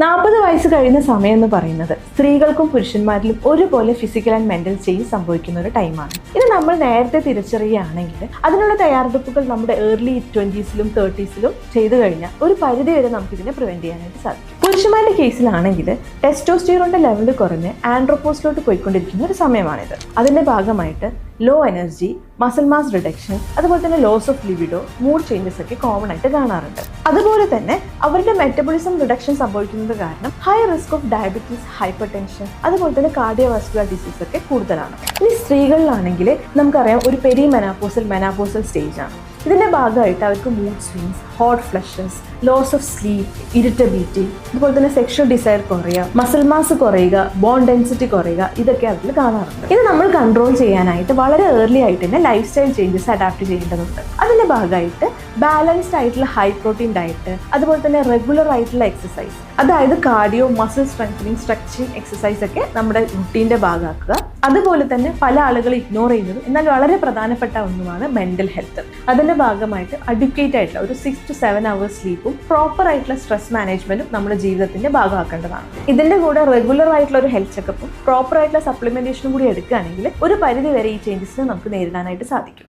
40 വയസ്സ് കഴിയുന്ന സമയം എന്ന് പറയുന്നത് സ്ത്രീകൾക്കും പുരുഷന്മാരിലും ഒരുപോലെ ഫിസിക്കൽ ആൻഡ് മെന്റൽ ചേഞ്ച് സംഭവിക്കുന്ന ഒരു ടൈമാണ്. ഇത് നമ്മൾ നേരത്തെ തിരിച്ചറിയുകയാണെങ്കിൽ അതിനുള്ള തയ്യാറെടുപ്പുകൾ നമ്മുടെ ഏർലി 20s-ലും 30s-ലും ചെയ്തു കഴിഞ്ഞാൽ ഒരു പരിധി വരെ നമുക്കിതിനെ പ്രിവെന്റ് ചെയ്യാനായിട്ട് സാധിക്കും. പുരുഷന്മാരുടെ കേസിലാണെങ്കിൽ ടെസ്റ്റോസ്റ്റിറോണിന്റെ ലെവൽ കുറഞ്ഞ് ആൻഡ്രോപോസിലോട്ട് പോയിക്കൊണ്ടിരിക്കുന്ന ഒരു സമയമാണിത്. അതിന്റെ ഭാഗമായിട്ട് low energy, muscle mass reduction, അതുപോലെ തന്നെ loss of libido, mood changes ഒക്കെ കോമൺ ആയിട്ട് കാണാറുണ്ട്. അതുപോലെ തന്നെ അവരുടെ മെറ്റബോളിസം റിഡക്ഷൻ സംഭവിക്കുന്നത് കാരണം high risk of diabetes, hypertension, അതുപോലെ തന്നെ കാർഡിയോവാസ്കുലർ ഡിസീസ് ഒക്കെ കൂടുതലാണ്. ഇനി സ്ത്രീകളിലാണെങ്കിൽ നമുക്കറിയാം ഒരു മെനാപോസൽ സ്റ്റേജ് ആണ്. ഇതിന്റെ ഭാഗമായിട്ട് അവർക്ക് mood swings, hot flushes, loss of sleep, irritability, അതുപോലെ തന്നെ സെക്ഷൽ ഡിസയർ കുറയുക, മസിൽ മാസ് കുറയുക, ബോൺ ഡെൻസിറ്റി കുറയുക, ഇതൊക്കെ അതിൽ കാണാറുണ്ട്. ഇത് നമ്മൾ കൺട്രോൾ ചെയ്യാനായിട്ട് വളരെ ഏർലി ആയിട്ട് തന്നെ ലൈഫ് സ്റ്റൈൽ ചേഞ്ചസ് അഡാപ്റ്റ് ചെയ്യേണ്ടതുണ്ട്. അതിന്റെ ഭാഗമായിട്ട് ബാലൻസ്ഡ് ആയിട്ടുള്ള ഹൈ പ്രോട്ടീൻ ഡയറ്റ്, അതുപോലെ തന്നെ റെഗുലർ ആയിട്ടുള്ള എക്സസൈസ്, അതായത് cardio, muscle strengthening, stretching exercise ഒക്കെ നമ്മുടെ റുട്ടീൻ്റെ ഭാഗമാക്കുക. അതുപോലെ തന്നെ പല ആളുകൾ ഇഗ്നോർ ചെയ്യുന്നതും എന്നാൽ വളരെ പ്രധാനപ്പെട്ട ഒന്നുമാണ് മെന്റൽ ഹെൽത്ത്. അതിന്റെ ഭാഗമായിട്ട് അഡ്യൂക്കേറ്റ് ആയിട്ടുള്ള ഒരു 6 to 7 hours സ്ലീപ്പും പ്രോപ്പർ ആയിട്ടുള്ള സ്ട്രെസ് മാനേജ്മെന്റും നമ്മുടെ ജീവിതത്തിന്റെ ഭാഗമാക്കേണ്ടതാണ്. ഇതിന്റെ കൂടെ റെഗുലർ ആയിട്ടുള്ള ഒരു ഹെൽത്ത് ചെക്കപ്പും പ്രോപ്പർ ആയിട്ടുള്ള സപ്ലിമെന്റേഷനും കൂടി എടുക്കുകയാണെങ്കിൽ ഒരു പരിധി വരെ ഈ ചേഞ്ചസിനെ നമുക്ക് നേരിടാനായിട്ട് സാധിക്കും.